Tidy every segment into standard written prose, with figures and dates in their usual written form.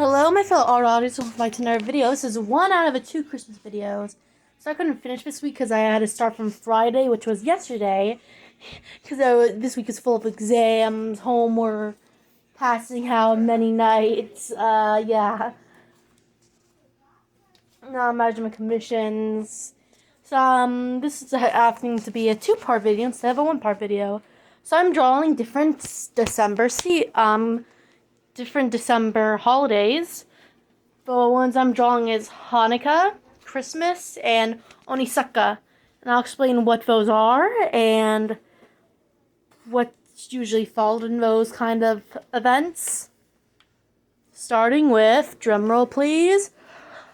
Hello, my fellow art audience. Welcome back to another video. This is one out of the 2 Christmas videos. So I couldn't finish this week because I had to start from Friday, which was yesterday. Because this week is full of exams, homework, passing how many nights. Yeah. Management commissions. So, this is happening to be a 2-part video instead of a 1-part video. So I'm drawing different different December holidays. The ones I'm drawing is Hanukkah, Christmas, and Onisaka. And I'll explain what those are and what's usually followed in those kind of events. Starting with, drumroll please,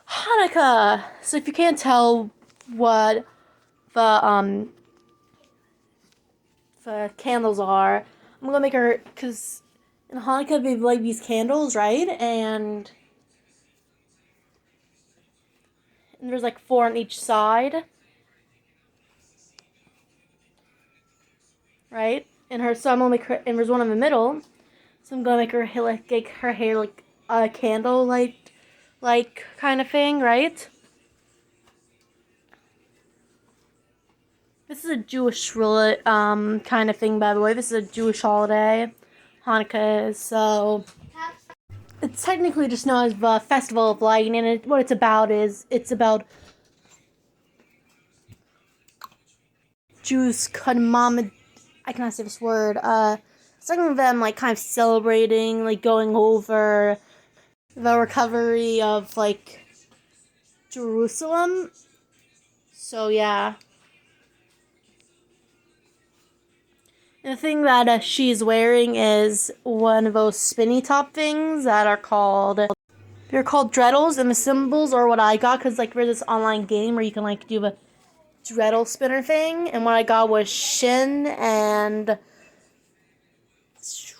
Hanukkah. So if you can't tell what the candles are, I'm gonna make her, because in Hanukkah they light these candles, right? And there's like 4 on each side, right? And so I'm gonna make her, and there's one in the middle. So I'm gonna make her hair like a candle like kind of thing, right? This is a Jewish kind of thing, by the way. This is a Jewish holiday, Hanukkah. So it's technically just known as the Festival of Light, and what it's about is it's about Jews I cannot say this word. Some of them like kind of celebrating, like going over the recovery of like Jerusalem. So yeah. And the thing that she's wearing is one of those spinny top things that are called. They're called dreidels, and the symbols are what I got because like there's this online game where you can like do a dreidel spinner thing, and what I got was Shin and Shin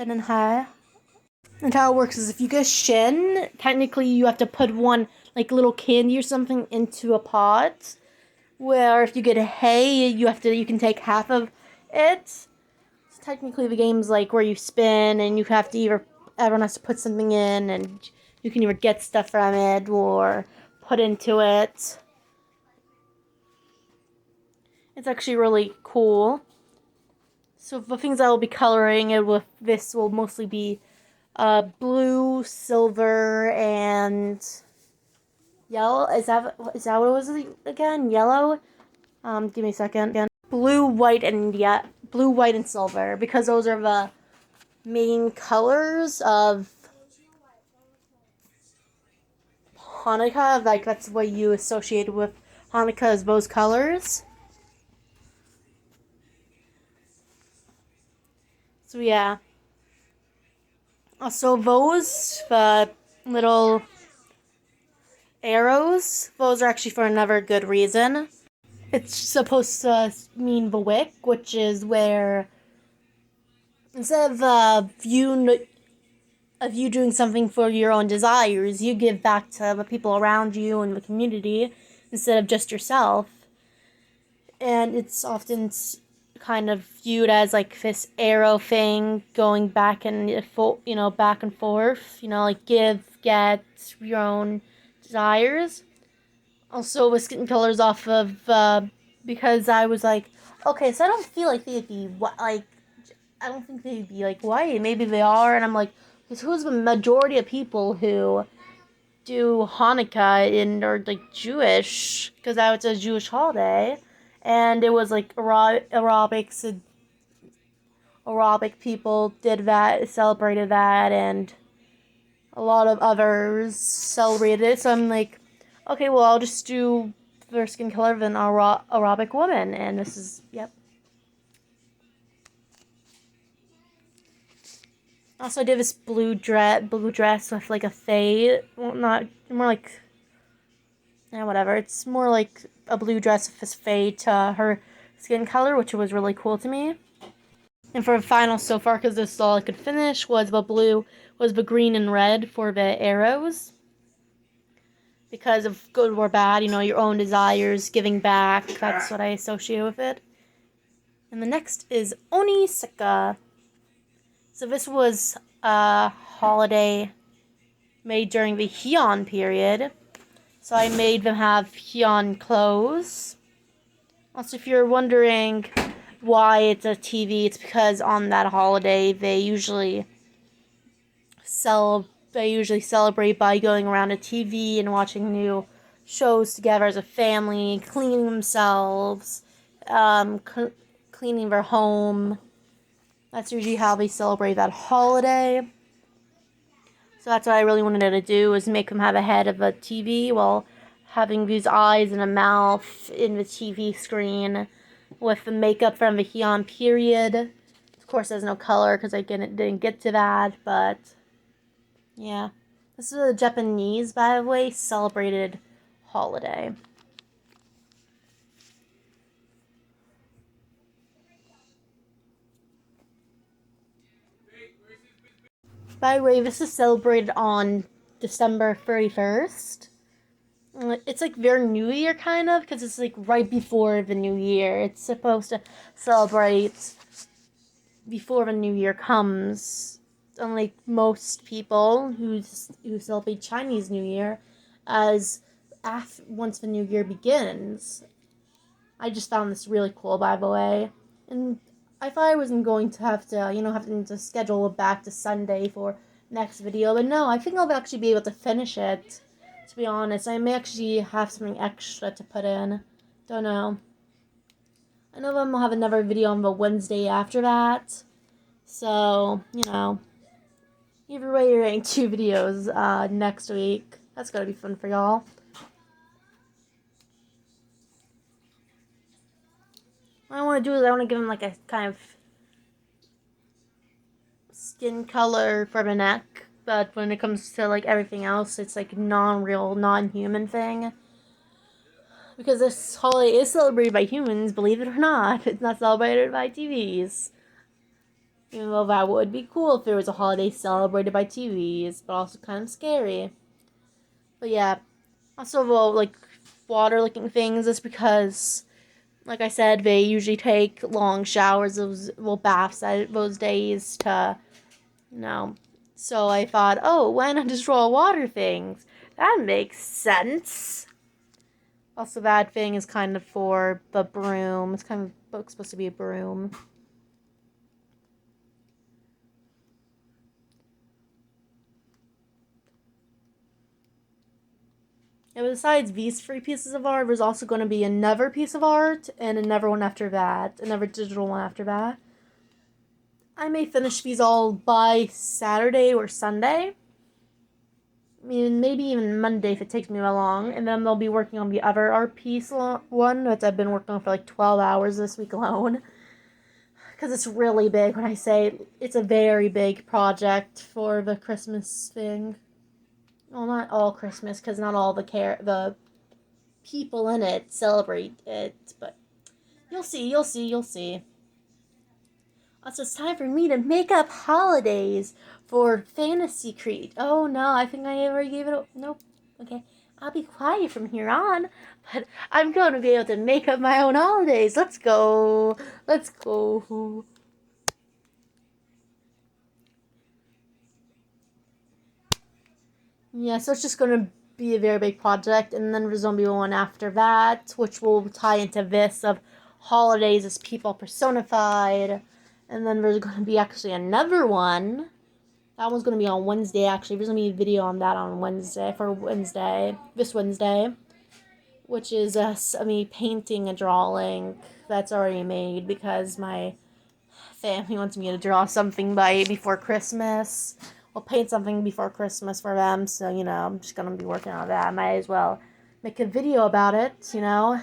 and Ha. And how it works is if you get Shin, technically you have to put one like little candy or something into a pot. Where if you get a Hey, you can take half of it. So technically the game's like where you spin and you have to everyone has to put something in, and you can either get stuff from it or put into it. It's actually really cool. So the things I will be coloring it with this will mostly be blue, silver, and yellow. Is that what it was again? Yellow? Give me a second. Again. Blue, white, and silver, because those are the main colors of Hanukkah. Like that's what you associate with Hanukkah, as those colors. So yeah. Also, those little arrows, those are actually for another good reason. It's supposed to mean the wick, which is where instead of you doing something for your own desires, you give back to the people around you and the community instead of just yourself. And it's often kind of viewed as like this arrow thing going back and back and forth, like give, get your own desires. Also, with skin colors off of because I was like, okay, so I don't feel like they'd be like, I don't think they'd be like white. Maybe they are, and I'm like, because who's the majority of people who do Hanukkah and are like Jewish? Because that was a Jewish holiday, and it was like Arabic people did that, celebrated that, and a lot of others celebrated it. So I'm like, okay, well, I'll just do their skin color of an Arabic woman, and this is, yep. Also, I did this blue dress with like a fade. Well, not more like, whatever. It's more like a blue dress with this fade to her skin color, which was really cool to me. And for the final so far, because this is all I could finish, was the green and red for the arrows. Because of good or bad, your own desires, giving back. That's what I associate with it. And the next is Onisaka. So this was a holiday made during the Heian period. So I made them have Heian clothes. Also, if you're wondering why it's a TV, it's because on that holiday they usually celebrate by going around a TV and watching new shows together as a family, cleaning themselves, cleaning their home. That's usually how they celebrate that holiday. So that's what I really wanted to do, is make them have a head of a TV while having these eyes and a mouth in the TV screen with the makeup from the Heian period. Of course, there's no color because I didn't get to that, but yeah. This is a Japanese, by the way, celebrated holiday. By the way, this is celebrated on December 31st. It's like their New Year, kind of, because it's like right before the New Year. It's supposed to celebrate before the New Year comes. Unlike most people who celebrate Chinese New Year, as once the New Year begins. I just found this really cool, by the way, and I thought I wasn't going to have to schedule it back to Sunday for next video, but no, I think I'll actually be able to finish it. To be honest, I may actually have something extra to put in. Don't know. I know I'm gonna have another video on the Wednesday after that. So, either way, you're getting 2 videos next week. That's gonna be fun for y'all. What I want to do is I want to give him like a kind of skin color for the neck. But when it comes to like everything else, it's like non-real, non-human thing. Because this holiday is celebrated by humans, believe it or not. It's not celebrated by TVs. Even though that would be cool if there was a holiday celebrated by TVs, but also kind of scary. But yeah, also like water-looking things is because, like I said, they usually take long showers, baths those days to, So I thought, oh, why not just roll water things? That makes sense. Also, that thing is kind of for the broom. It's kind of supposed to be a broom. And besides these 3 pieces of art, there's also going to be another piece of art and another one after that. Another digital one after that. I may finish these all by Saturday or Sunday. I mean, maybe even Monday if it takes me that long. And then they'll be working on the other art piece one that I've been working on for like 12 hours this week alone. Because it's really big when I say it's a very big project for the Christmas thing. Well, not all Christmas, because not all the people in it celebrate it, but you'll see. Also, it's time for me to make up holidays for Fantasy Creed. Oh no, I think I already gave it a... Nope. Okay, I'll be quiet from here on, but I'm going to be able to make up my own holidays. Let's go. Yeah, so it's just going to be a very big project, and then there's going to be one after that, which will tie into this of holidays as people personified, and then there's going to be actually another one. That one's going to be on Wednesday, actually. There's going to be a video on that on this Wednesday, which is me painting a drawing that's already made because my family wants me to draw something before Christmas. We'll paint something before Christmas for them, so, I'm just going to be working on that. I might as well make a video about it, So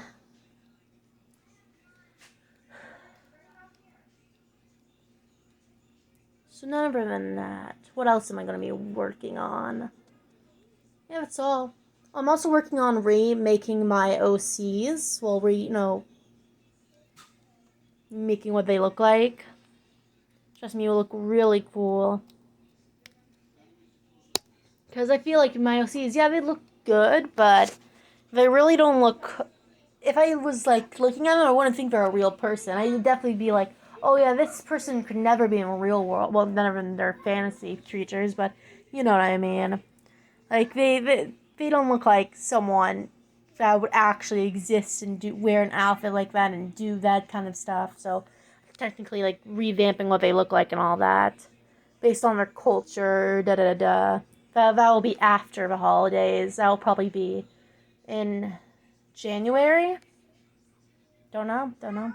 other than that, what else am I going to be working on? Yeah, that's all. I'm also working on remaking my OCs. Well, making what they look like. Trust me, it will look really cool. Because I feel like my OCs, yeah, they look good, but they really don't look... If I was, looking at them, I wouldn't think they're a real person. I'd definitely be like, oh yeah, this person could never be in the real world. Well, never in their fantasy creatures, but you know what I mean. Like they don't look like someone that would actually exist and do wear an outfit like that and do that kind of stuff. So technically, like revamping what they look like and all that, based on their culture. Da da da. That will be after the holidays. That will probably be in January. Don't know. Don't know.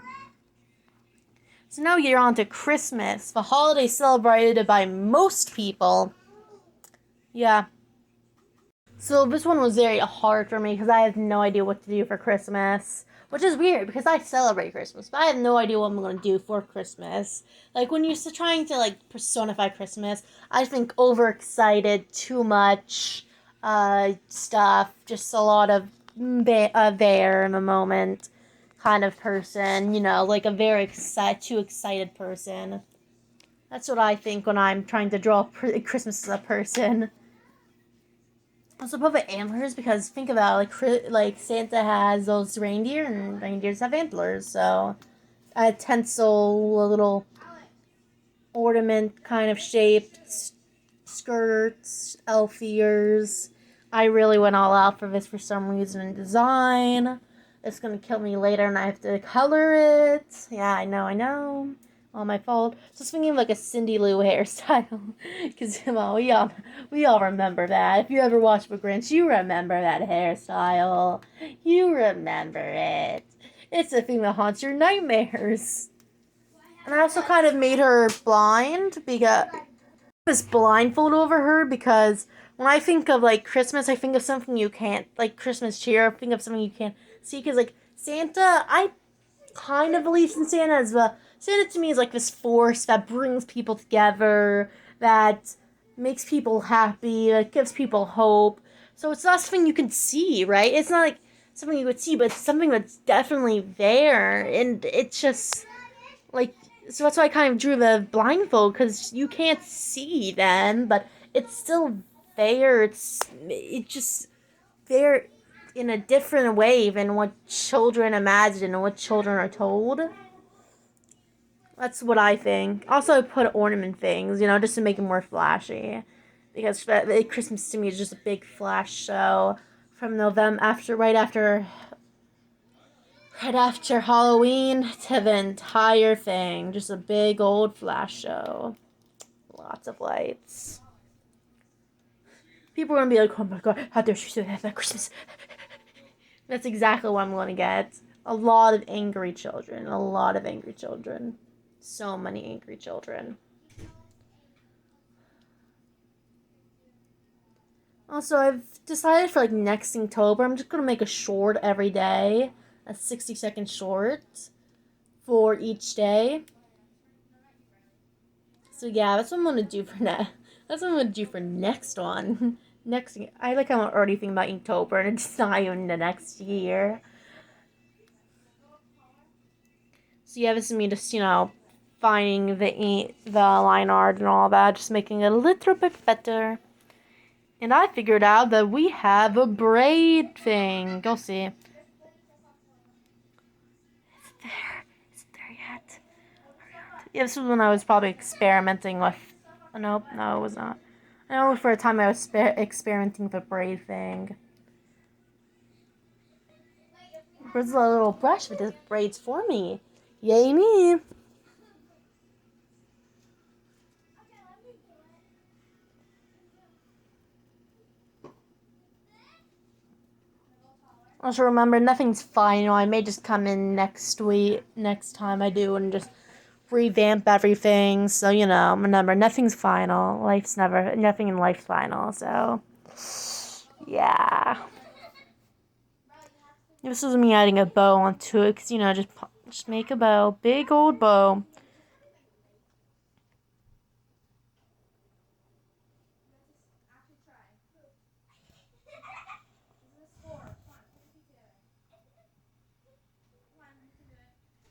So now you're on to Christmas, the holiday celebrated by most people. Yeah. So this one was very hard for me because I have no idea what to do for Christmas. Which is weird because I celebrate Christmas, but I have no idea what I'm gonna do for Christmas. Like when you're trying to like personify Christmas, I think overexcited, too much stuff, just a lot of there in the moment kind of person, you know, like a very too excited person. That's what I think when I'm trying to draw Christmas as a person. Also, above the antlers because think about it, like Santa has those reindeer and reindeers have antlers, so a tinsel, a little ornament kind of shaped skirts, elf ears. I really went all out for this for some reason in design. It's gonna kill me later and I have to color it. Yeah, I know. All my fault. So it's thinking of like a Cindy Lou hairstyle. Because, well, we all remember that. If you ever watch The Grinch, you remember that hairstyle. You remember it. It's a thing that haunts your nightmares. And I also kind of made her blind because this blindfold over her because when I think of like Christmas, I think of something you can't like Christmas cheer. I think of something you can't see because like Santa, I kind of believe in Santa as well. Santa to me is like this force that brings people together, that makes people happy, that gives people hope. So it's not something you can see, right? It's not like something you would see, but it's something that's definitely there, and it's just like so that's why I kind of drew the blindfold because you can't see them, but it's still there. It's just there in a different way than what children imagine and what children are told. That's what I think. Also, I put ornament things, you know, just to make it more flashy, because Christmas to me is just a big flash show from November after right after Halloween to the entire thing. Just a big old flash show. Lots of lights. People are gonna be like, oh my god, how dare she say that at Christmas? That's exactly what I'm gonna get. A lot of angry children. A lot of angry children. So many angry children. Also, I've decided for like next Inktober, I'm just gonna make a short every day. A 60-second short for each day. So yeah, that's what I'm gonna do for next. That's what I'm gonna do for next one. Next, I like how I'm already thinking about Inktober, and it's not even the next year. So yeah, this is me just finding the line art and all that, just making it a little bit better. And I figured out that we have a braid thing. Go see. Is it there? Is it there yet? Yeah, this was when I was probably experimenting with. Oh, nope, no, it was not. I know for a time I was experimenting with the braid thing. Where's the little brush with the braids for me? Yay me! Also remember, nothing's final. I may just come in next time I do, and just revamp everything. So, remember, nothing's final. Nothing in life's final. So, yeah. This is me adding a bow onto it, because, just make a bow. Big old bow.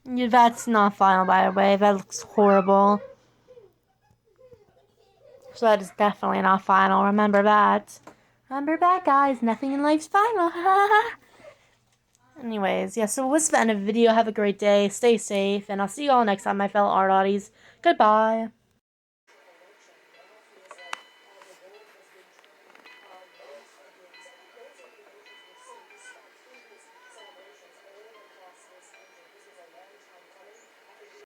Yeah, that's not final, by the way. That looks horrible. So that is definitely not final. Remember that. Remember that, guys. Nothing in life's final. Anyways, yeah, so what's the end of the video? Have a great day, stay safe, and I'll see you all next time, my fellow art oddies. Goodbye.